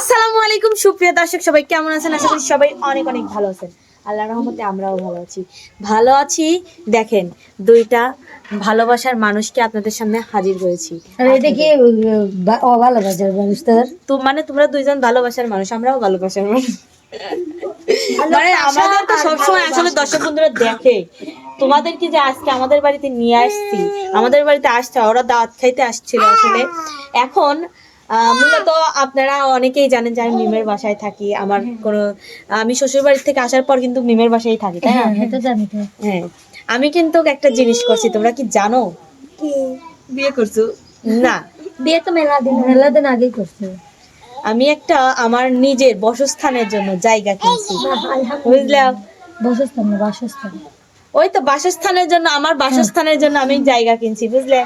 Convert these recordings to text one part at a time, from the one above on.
আসসালামু আলাইকুম সুপ্রিয় দর্শক, সবাই কেমন আছেন? আশা করি সবাই অনেক অনেক ভালো আছেন। আল্লাহর রহমতে আমরাও ভালো আছি। দেখেন, দুইটা ভালোবাসার মানুষকে আপনাদের সামনে হাজির করেছি। আর এটা কি ভালোবাসার মানুষ তোর? তো মানে তোমরা দুইজন ভালোবাসার মানুষ, আমরাও ভালোবাসার মানুষ। মানে আমাদের তো সবসময় আসলে দর্শক বন্ধুরা দেখে তোমাদেরকে যে আজকে আমাদের বাড়িতে নিয়ে আসছি, আমাদের বাড়িতে আসছে, ওরা দাওয়াত খাইতে আসছিল আসলে। এখন মূলত আপনারা অনেকেই জানেন যে আমি মিমের বাসায় থাকি। আমি শ্বশুর বাড়ি থেকে আসার পর কিন্তু মিমের বাসায় থাকি, তাই না? হ্যাঁ, আমি কিন্তু একটা জিনিস করছি, তোমরা কি জানো? বিয়ে করছো? না, বিয়ে তো মেলা দিন আগেই করছে। আমি একটা আমার নিজের বাসস্থানের জন্য জায়গা কিনছি, বুঝলাম? বাসস্থান ওই তো বাসস্থানের জন্য, আমার বাসস্থানের জন্য আমি জায়গা কিনছি, বুঝলে?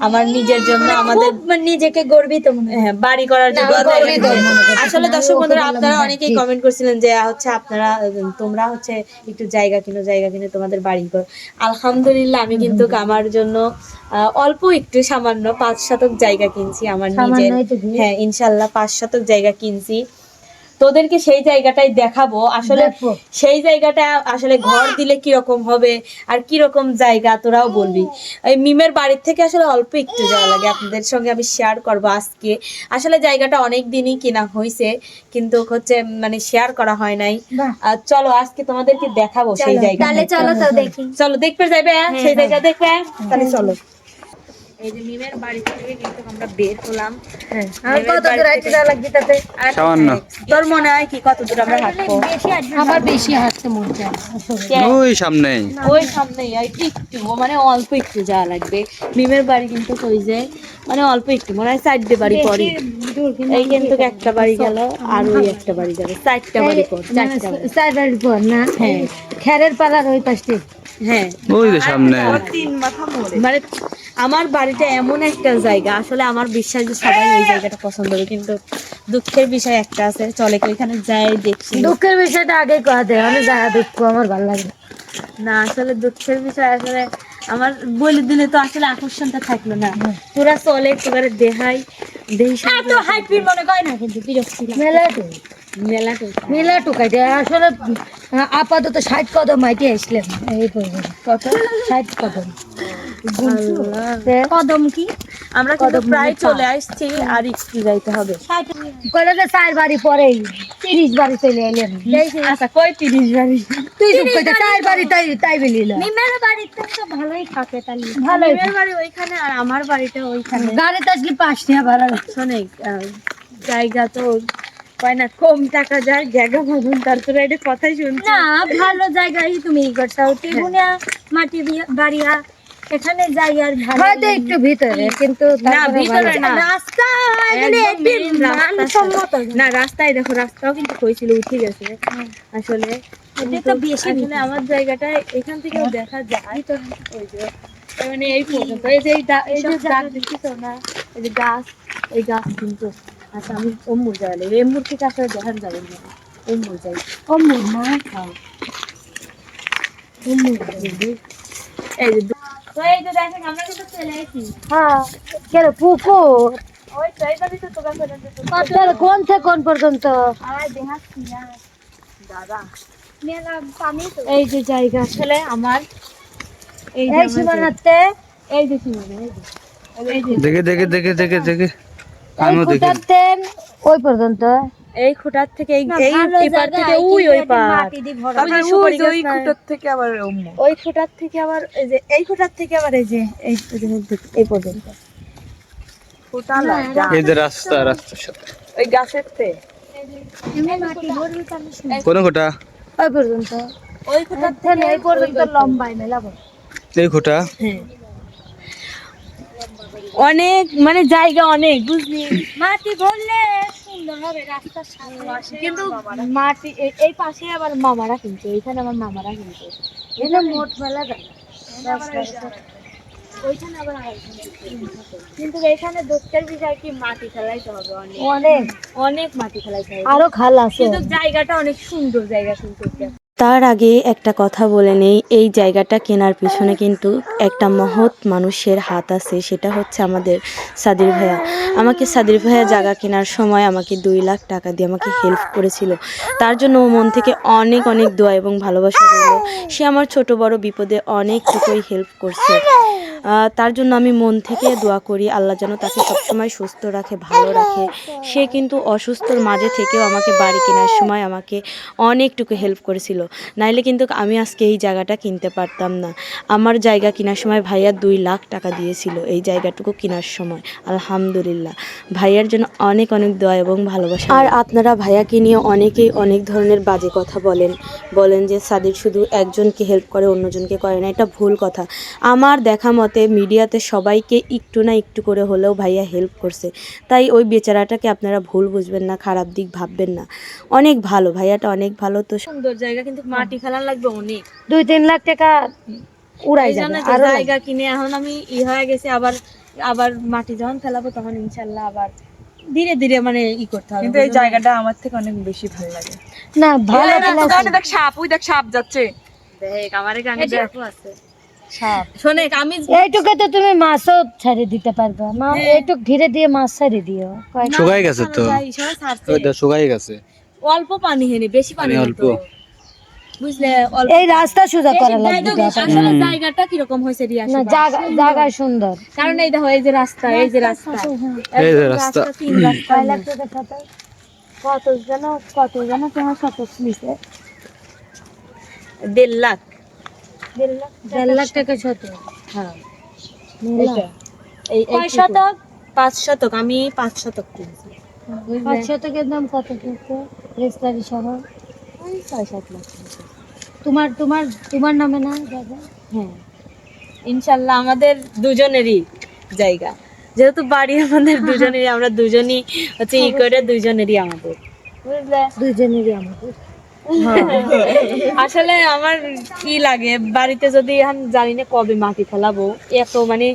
আমার নিজের জন্য, আমাদের নিজেকে গর্বিত মনে হয়। বাড়ি করার জন্য। আসলে দর্শক বন্ধুরা, আপনারা অনেকেই কমেন্ট করছিলেন যে তোমরা একটু জায়গা কিনে তোমাদের বাড়ি কর। আলহামদুলিল্লাহ, আমি কিন্তু আমার জন্য অল্প একটু সামান্য 5 শতক জায়গা কিনছি আমার নিজের। হ্যাঁ, ইনশাল্লাহ 5 শতক জায়গা কিনছি। তোদেরকে সেই জায়গাটাই দেখাবো। আসলে সেই জায়গাটা আসলে ঘর দিলে কিরকম হবে আর কিরকম জায়গা তোরাও বলবি। এই মিমের বাড়ির থেকে আসলে অল্প একটু যাওয়া লাগে, আপনাদের সঙ্গে আমি শেয়ার করব আজকে। আসলে জায়গাটা অনেক দিনই কিনা হয়েছে, কিন্তু মানে শেয়ার করা হয় নাই। চলো আজকে তোমাদেরকে দেখাবো সেই জায়গা। চলো দেখতে যাবে, সেই জায়গা দেখবে, তাহলে চলো। এই যে মিমের বাড়ি থেকে কিন্তু আমরা বের হলাম। কত দূর হাঁটতে যাওয়া লাগবে তাতে? তোর মনে হয় কি কত দূর আমরা হাঁটবো? আমার বেশি হাঁটতে মন চায়। ওই সামনেই একটু, মানে অল্প একটু যাওয়া লাগবে। মিমের বাড়ি কিন্তু ওই যে মানে অল্প একটু, মনে হয় 4টে বাড়ি পরে। এই কিন্তু একটা বাড়ি গেল, আর ওই একটা বাড়ি যাবে, 4টা বাড়ি পর, 4 বাড়ি পর না? হ্যাঁ, খেরের পালার ওই পাশে। হ্যাঁ, ওই যে সামনে। মানে আমার বাড়িটা এমন একটা জায়গা, আসলে আমার বিশ্বাস যে সবাই ওই জায়গাটা পছন্দ করে, কিন্তু দুঃখের বিষয় একটা আছে। চলে কি ওইখানে যাই দেখছি। দুঃখের বিষয়টা আগে কয়া দেয়, আমি যা দুঃখ আমার ভালো লাগে না। আসলে দুঃখের বিষয় আসলে আমার বলে দিলে তো আসলে আকর্ষণটা থাকলো না। তোরা চলে তোরা দেহাই তো হাইটপিট মনে করে না, কিন্তু বিরক্তি মেলা টুকাইতে আসলে আপাতত 60 কদম হাইটে আসলাম এই পর্যন্ত। কত? 60 কদম। কদম কি? আমরা কিন্তু প্রায় চলে আসছি, আর একটু যাইতে হবে। কইলে যে 4 বাড়ি পরেই 30 বাড়ি চলে এলাম। আচ্ছা, কই 30 বাড়ি? তুই চুপ কইতে 4 বাড়ি তাই বলিলা। মিমের বাড়িতে তো ভালোই থাকে, তাহলে ভালোই। মিমের বাড়ি ওইখানে আর আমার বাড়িটা ওইখানে। গাড়িতে আসলে 5 টাকা ভাড়া লাগে। শোনে, জায়গা তো কয় না কম টাকা যায় জায়গা ভাবুন, তারপরে এটা কথাই শুনছি না, ভালো জায়গায় তুমি করছাও। ত্রিগুণিয়া মাটি বাড়িয়া এখানে যাই আর ভালো হয়তো একটু ভিতরে, কিন্তু না ভিতরে না, রাস্তা না রাস্তায় দেখো, রাস্তাও কিন্তু কইছিল উঠে গেছে আসলে। এটা তো বেশি, আসলে আমার জায়গাটা এখান থেকেও দেখা যায় তো। ওই যে মানে এই পর্যন্ত, এই যে গাছ দেখছিস না, এই যে গাছ, এই গাছ কিন্তু। আচ্ছা, আমি অম্মুর যাওয়ালে, এম্মুর থেকে আসলে দেখান যাবে না, অম্মুর যাই। অম্মুর না? হ্যাঁ, অম্মুর এই যে তো, এই যে দেখেন আমরা কিন্তু চলে আসি। হ্যাঁ, কেন পুকুর? ওই তো এইভাবে তো তোমরা চলে যেতে। কোন থেকে কোন পর্যন্ত? আর দেখাচ্ছি না দাদা, মেলা পানি তো। এই যে জায়গা আসলে আমার, এই যে সীমানাতে, এই যে সীমানা, এই যে দেখে আমিও দেখি। ওই পর্যন্ত এই খুঁটার থেকে এই পার থেকে ওই পার, ওই খুঁটার থেকে আবার ওই খুঁটার থেকে আবার এই যে এই খুঁটার থেকে আবার এই যে এই পর্যন্ত খুঁটা লাগা। এই যে রাস্তার সাথে ওই গাছের কোন কোটা? ওই পর্যন্ত, ওই খুঁটার থেকে এই পর্যন্ত লম্বাই মেলা বড়। এই কোটা? হ্যাঁ, অনেক মানে জায়গা অনেক, বুঝলি? মাটি ভরলে সুন্দর হবে রাস্তার সামনে, কিন্তু মাটি এই পাশে আবার মামারা কিনছে, এইখানে আমার মামারা কিনছে। এটা মোট মেলা জায়গা। ওইখানে আবার কিন্তু এইখানে দুঃখের বিষয় কি, মাটি ফেলাইতে হবে অনেক অনেক মাটি ফেলাইতে হবে, আরো খাল আছে, কিন্তু জায়গাটা অনেক সুন্দর জায়গা কিন্তু। তার আগে একটা কথা বলে নেই, এই জায়গাটা কেনার পিছনে কিন্তু একটা মহৎ মানুষের হাত আছে, সেটা হচ্ছে আমাদের সাদির ভাইয়া। আমাকে সাদির ভাইয়া জায়গা কেনার সময় আমাকে 2 লাখ টাকা দিয়ে আমাকে হেল্প করেছিল। তার জন্য ও মন থেকে অনেক অনেক দোয়া এবং ভালোবাসা রইল। সে আমার ছোট বড় বিপদে অনেকটুকুই হেল্প করছে। তার জন্য আমি মন থেকে দোয়া করি আল্লাহ যেন তাকে সবসময় সুস্থ রাখে, ভালো রাখে। সে কিন্তু অসুস্থর মাঝে থেকেও আমাকে বাড়ি কেনার সময় আমাকে অনেকটুকু হেল্প করেছিল, নাইলে কিন্তু আমি আজকে এই জায়গাটা কিনতে পারতাম না। আমার জায়গা কেনার সময় ভাইয়া 2 লাখ টাকা দিয়েছিল এই জায়গাটুকু কেনার সময়। আলহামদুলিল্লাহ, ভাইয়ার জন্য অনেক অনেক দোয়া এবং ভালোবাসা। আর আপনারা ভাইয়াকে নিয়ে অনেকেই অনেক ধরনের বাজে কথা বলেন যে সাদির শুধু একজনকে হেল্প করে অন্যজনকে করে না। এটা ভুল কথা। আমার দেখা মতে মিডিয়াতে সবাইকে একটু না একটু করে হলেও ভাইয়া হেল্প করছে, তাই ওই বেচারাটাকে আপনারা ভুল বুঝবেন না, খারাপ দিক ভাববেন না। অনেক ভালো, ভাইয়াটা অনেক ভালো। তো সুন্দর জায়গা, কিন্তু মাটি ফেলার লাগবে অনেক, 2-3 লাখ টাকা উড়াই যাবে। আর জায়গা কিনে এখন আমি হয়ে গেছে, আবার মাটি যখন ফেলাবো তখন ইনশাল্লাহ আবার ধীরে ধীরে মানে করতে হবে। কিন্তু এই জায়গাটা আমার থেকে অনেক বেশি ভালো লাগে। না ভালো দেখ সাপ, ওই দেখ সাপ যাচ্ছে। দেখ আমার এখানে দেখো আছে সাপ। শোনে আমি এইটুকু তো তুমি মাছও ছেড়ে দিতে পারবে, মা এইটুক ঘিরে দিয়ে মাছ ছেড়ে দিও। শুকাই গেছে তো, ওইটা শুকাই গেছে। অল্প পানি হেনি, বেশি পানি অল্প, বুঝলে। এই রাস্তা সোজা করা লাগবে। আসলে জায়গাটা কিরকম হয়েছে রিয়া? না জায়গা সুন্দর, কারণ এই দেখো এই যে রাস্তা, এই যে রাস্তা, 3 রাস্তা। কত যেন তোমার শতক নিছে? 1.5 লাখ। 1.5 লাখ টাকা শতক। হ্যাঁ, এই কয় শতক? 5 শতক। আমি 5 শতক কিনছি। 5 শতকের দাম কত টাকা রেজিস্ট্রি সহ? 6-7 লাখ। তোমার নামে না দাদা? হ্যাঁ, ইনশাল্লাহ আমাদের দুজনেরই জায়গা, যেহেতু বাড়ি আমাদের দুজনেরই, আমরা দুজনই হচ্ছে করে দুজনেরই আমাদের, বুঝলে। দুইজনেরই আমাদের। আসলে আমার কি লাগে, বাড়িতে যদি এখন জানি না কবে মাটি ফেলাবো, এত মানে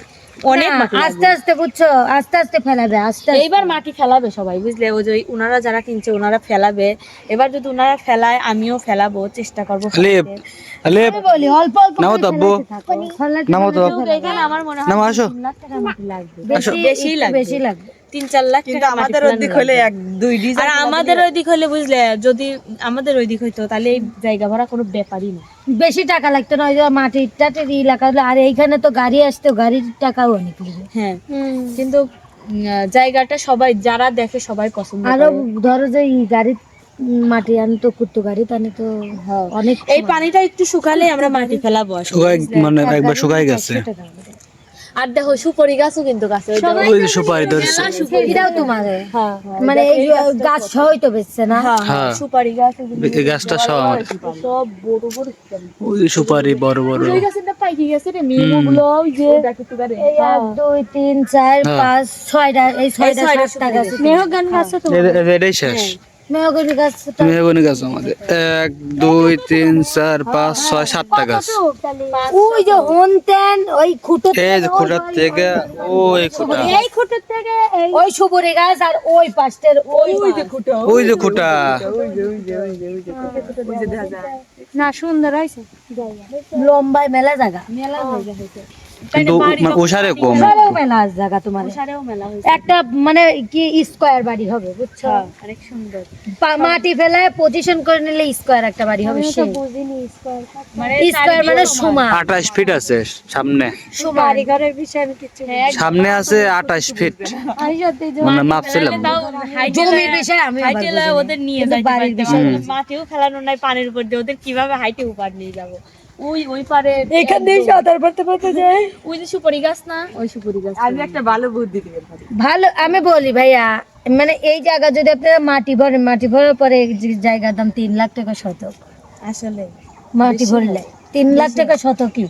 অনেক মাটি আস্তে আস্তে বুঝছো, আস্তে আস্তে ফেলাবে, আস্তে এইবার মাটি ফেলাবে সবাই, বুঝলে। ওই যে ওনারা যারা কিনছে ওনারা ফেলাবে, এবার যদি ওনারা ফেলায় আমিও ফেলাবো, চেষ্টা করবো। বলি অল্প অল্প নাও তো আব্বু, নামো তো। এখানে আমার মনে হয় নামো, আসো। 3 লাখ টাকা মাটি লাগবে, বেশি লাগবে। 3-4 লাখ কিন্তু টাকা আমাদের ওদিক হলে 1-2 ডিজাইন। আর আমাদের ওই দিক হলে, বুঝলে, যদি আমাদের ওই দিক হইতো তাহলে এই জায়গা ভাড়া কোনো ব্যাপারই না। বেশি টাকা লাগতো না, ওই যে মাটির টাটির এলাকা হলো। আর এইখানে তো গাড়ি আসতো, গাড়ির টাকাও অনেক লাগবে। হ্যাঁ, কিন্তু জায়গাটা সবাই যারা দেখে সবাই পছন্দ আরো করে। ধরো যে গাড়ির মাটি আনতো, কুত্তো গাড়ি টানে তো অনেক। এই পানিটা একটু শুকালে আমরা মাটি ফেলাবো আসলে। শুকাই মানে একবার শুকাই গেছে। আর দেখো সুপারি গাছও কিন্তু গাছে, ওই যে সুপারি ধরছে, এটাও তোমার মানে এই গাছ সহই তো বেচছে না? হ্যাঁ, সুপারি গাছ, এই গাছটা সব আমার। সব বড় বড় ওই যে সুপারি বড় বড়। ওই গাছটা পাইকি গেছে রে, মেমোগুলো ওই যে এই 1 2 3 4 5 6টা, এই 6টা 7টা গাছ। মেহগনি গাছ তো এটাই শেষ। মেহগনি গাছ মেহগনি গাছ আমাদের 1 2 3 4 5 6 7টা গাছ। ওই যে হনতেন ওই খুঁটো, এই যে খুঁটার থেকে ওই খুঁটা, এই খুঁটোর থেকে ওই সুপুরি গাছ, আর ওই পাশের ওই যে খুঁটো, ওই যে খুঁটা। না সুন্দর হয়েছে লম্বায় মেলা জায়গা, মেলা হয়েছে। কিন্তু ওশারে কম, ওশারেও মেলা জায়গা তোমার, সারেও মেলা হয়েছে। একটা মানে কি স্কয়ার বাড়ি হবে, বুঝছো? অনেক সুন্দর। মাটি ফেলায় পজিশন করে নিলে স্কয়ার একটা বাড়ি হবে। সেই মানে স্কয়ার মানে সমান, 28 ফিট আছে সামনে, সমান ঘরের বিষয়ে আমি কিছু সামনে আছে 28 ফিট, মানে মাপছিলাম। জমির বিষয়ে আমি হাইটে ওদের নিয়ে যাইতে পারতে, মাটিও ফেলানো নাই পানির উপর দিয়ে, ওদের কিভাবে হাইটে উপর নিয়ে যাবো? ওই পারে এখান দিয়ে সাঁতার পড়তে যায়। ওই যে সুপারি গাছ না, ওই সুপারি গাছ। আমি একটা ভালো বুদ্ধি দিতে পারি। ভালো, আমি বলি ভাইয়া, মানে এই জায়গা যদি আপনারা মাটি ভরার পরে এই জায়গার দাম 3 লাখ টাকা শতক। আসলে মাটি ভরলে 3 লাখ টাকা শতকই।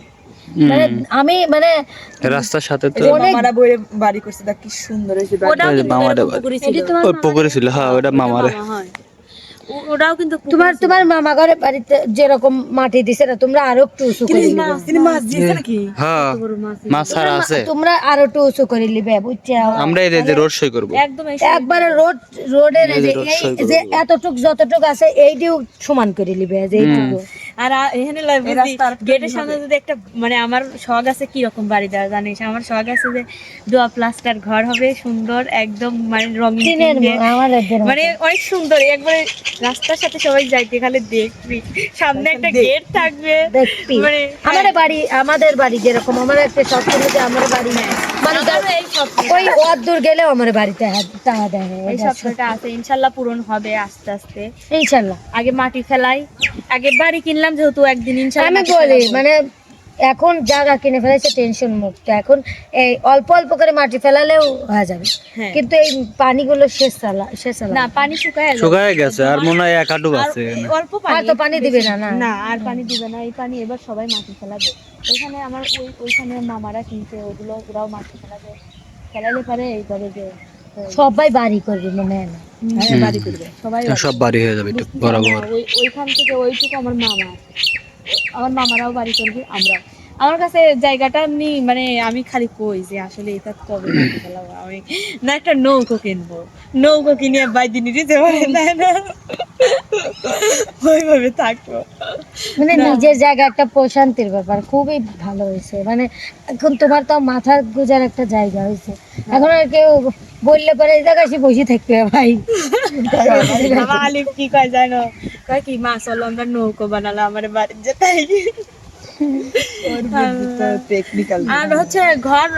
মানে আমি মানে রাস্তার সাথে তো মামারা বইরে বাড়ি করছে, দেখ কি সুন্দর হয়েছে। ওটাও কিন্তু মামারে পুকুরি ছিল, ওই পুকুরে ছিল। হ্যাঁ, ওটা মামারে। ওটাও কিন্তু তোমার মামা ঘরের বাড়িতে যেরকম মাটি দিছে না, তোমরা আরো একটু উঁচু করে নিবে। তিনি মাছ দিয়েছে নাকি? হ্যাঁ, মাছ ছাড়া আছে। তোমরা আরো একটু উঁচু করে নিবে, বুঝছো? আমরা এই যে রোড সই করব একদম একবারে রোডের যে এতটুক যতটুক আছে এইটিও সমান করে নিবে, যে এইটুকু আর এখানে গেটের সামনে যদি একটা মানে আমার শখ আছে কি রকম বাড়ি দেওয়া জানিস, আমার শখ আছে যে দোয়া প্লাস্টার ঘর হবে সুন্দর একদম মানে রঙিন টিনের দিয়ে, আমাদের মানে অনেক সুন্দর একবারে রাস্তার সাথে সবাই যাইতে খালি দেখবি, সামনে একটা গেট থাকবে দেখবি মানে আমাদের বাড়ি যেরকম আমার একটা শখ ছিল যে আমার বাড়ি মানে আমারও এই স্বপ্ন, ওই অদূর গেলেও আমার বাড়িতে তা দেখে এই স্বপ্নটা আছে, ইনশাল্লাহ পূরণ হবে আস্তে আস্তে। ইনশাল্লাহ। আগে মাটি ফেলাই, আগে বাড়ি কিনলাম যেহেতু একদিন ইনশাল্লাহ আমি মাটি বলি ফেলাবো। মানে এখন জায়গা কিনে ফেলেছে টেনশন মুক্ত, এখন এই অল্প অল্প করে মাটি ফেলালেও হয়ে যাবে, হ্যাঁ। কিন্তু এই পানিগুলো শেষ না পানি শুকায় যাবে। শুকায় গেছে আর মনে হয় এক হাঁটু আর আছে এখানে। অল্প আর পানি, তো পানি দিবে না, না। না আর পানি দিবে না, এই পানি এবার সবাই মাটি ফেলাবে। এখানে আমার ওইখানে মামারা কিনছে, ওগুলো ওরাও মাটি ফেলাবে, ফেলালে পারে এইভাবে যে সবাই বাড়ি করবে মনে হয় না। হ্যাঁ, বাড়ি করবে সবাই সব বাড়ি হয়ে যাবে একটু বরাবর। ওইখান থেকে ওইটুকু আমার মামা আছে, আমার মামারাও বাড়ি করবে, আমরাও। আমার কাছে জায়গাটা এমনি মানে আমি খালি কই যে আসলে এটা কবে মাটি ফেলাবো আমি, না একটা নৌকো কিনবো, নৌকো কিনে বাইদি নিতে পারে না, ওইভাবে থাকবো। মানে নিজের জায়গা একটা প্রশান্তির ব্যাপার, খুবই ভালো হয়েছে। মানে এখন তোমার তো মাথা গুজার একটা জায়গা হয়েছে, এখন আর কেউ বললে পরে এই জায়গায় এসে বসে থাকবে ভাই। আমার আলিফ কি কয় জানো, কয় কি মা চলো আমরা নৌকো বানালাম আমার বাড়ির যেতাই। টেকনিক্যাল আর হচ্ছে ঘর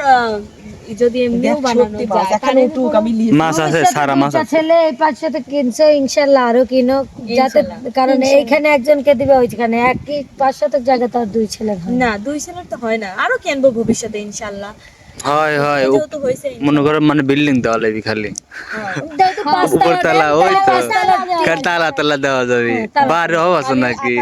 যদি এমনিও বানানো যায় এখানে উঠুক, আমি লিয়ে মাছ আছে, সারা মাছ দুইটা আছে। ছেলে এই পাশে তো কিনছো, ইনশাল্লাহ আরো কিনো, যাতে কারণ এইখানে একজনকে দিবে, ওইখানে একই 5 শতক জায়গা তো আর 2 ছেলে হয় না। না 2 ছেলের তো হয় না, আরো কিনবো ভবিষ্যতে ইনশাআল্লাহ। হয় হয় যেহেতু হয়েছে মনে করো মানে বিল্ডিং দেওয়া লাগবে খালি, যেহেতু উপর তালা ওই তো পাঁচতলা তালা তালা দেওয়া যাবে, বাড়ি হওয়া আছে নাকি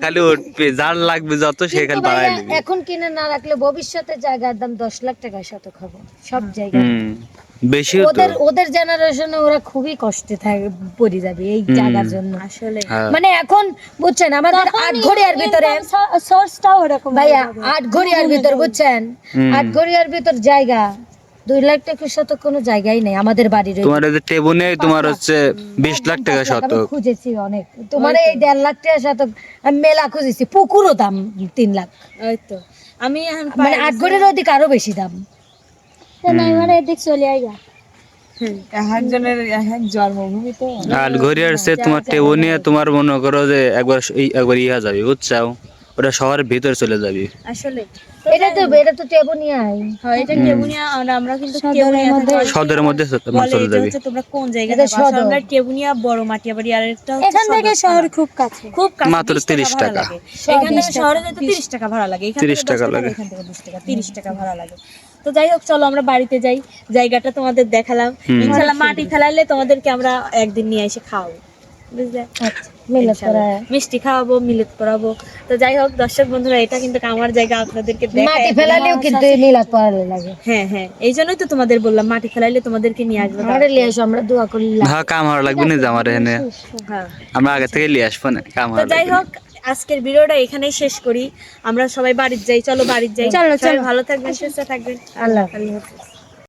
খালি উঠবে, যার লাগবে যত সে খালি বাড়াই ভাইয়া, নিবে। এখন কিনে না রাখলে ভবিষ্যতে জায়গার দাম 10 লাখ টাকা শতক হবে সব জায়গায়। বেশিও তো। ওদের জেনারেশনে ওরা খুবই কষ্টে থাকে, পড়ে যাবে এই জায়গার জন্য। আসলে হ্যাঁ। মানে এখন বুঝছেন আমাদের 8 ঘড়িয়ার ভিতরে সোর্সটাও এরকম ভাইয়া 8 ঘড়িয়ার ভিতর বুঝছেন 8 ঘড়িয়ার ভিতর জায়গা 2 লাখ টাকা শতক কোনো জায়গাই নেই আমাদের বাড়ির। ওই তোমার এই যে টেবুনে তোমার হচ্ছে 20 লাখ টাকা 5 লাখ আমি শতক। খুঁজেছি অনেক, তোমার এই 1.5 লাখ টাকা শতক আমি মেলা খুঁজেছি, পুকুরও দাম 3 লাখ, ওই তো আমি এখন মানে 8 ঘড়ির অধিক আরো বেশি দাম। মানে এদিক চলে আইগা একজনের এক জন্মভূমি তো। আর ঘড়িয়ার সে তোমার টেবুনে তোমার মনে করো যে একবার ইয়া যাবে বুঝছাও, ওটা শহরের ভিতরে চলে যাবে। আসলে এটা তো টেবুনিয়াই। হয় এটা কেবুনিয়া, আমরা কিন্তু কেবুনিয়া সদরের মধ্যে বলে চলে যে যাবে। হচ্ছে তোমরা কোন জায়গায় এটা থাকো, আসলে সদর। আমরা কেবুনিয়া বড় মাটিয়াবাড়ি, আর একটা হচ্ছে এখান থেকে সদর শহর থানা। খুব কাছে। খুব কাছে, মাত্র 20 30 ভাড়া টাকা। লাগে। এখান থেকে শহরে যেতে 30 টাকা ভাড়া লাগে, এখান 30 থেকে 10 টাকা টাকা, লাগে। এখান থেকে 20 টাকা, 30 টাকা ভাড়া লাগে। তো যাই হোক চলো আমরা বাড়িতে যাই, জায়গাটা তোমাদের দেখালাম, ইনশাআল্লাহ মাটি ফেলাইলে তোমাদেরকে আমরা একদিন নিয়ে এসে খাওয়াবো, বুঝলে? মিলাদ ইনশাআল্লাহ। করা মিষ্টি খাওয়াবো, মিলাদ করাবো। তো যাই হোক দর্শক বন্ধুরা, এটা কিন্তু আমার জায়গা, আপনাদেরকে মাটি দেখাই। ফেলালেও কিন্তু মিলাদ পড়ালে লাগে। হ্যাঁ হ্যাঁ, এই জন্যই তো তোমাদের বললাম মাটি ফেলাইলে তোমাদেরকে নিয়ে আসবো। আমরা লিয়ে আসো, আমরা দোয়া করি। হ্যাঁ কাম হওয়ার লাগবে না যে আমার এখানে, হ্যাঁ। আমরা আগে থেকে নিয়ে আসবো না, কাম তো হওয়ার যাই লাগবে না। হোক আজকের ভিডিওটা এখানেই শেষ করি, আমরা সবাই বাড়িতে যাই, চলো বাড়িতে যাই, চলো, সবাই চলো। ভালো থাকবেন, সুস্থ থাকবেন, আল্লাহ আল্লাহ হাফেজ।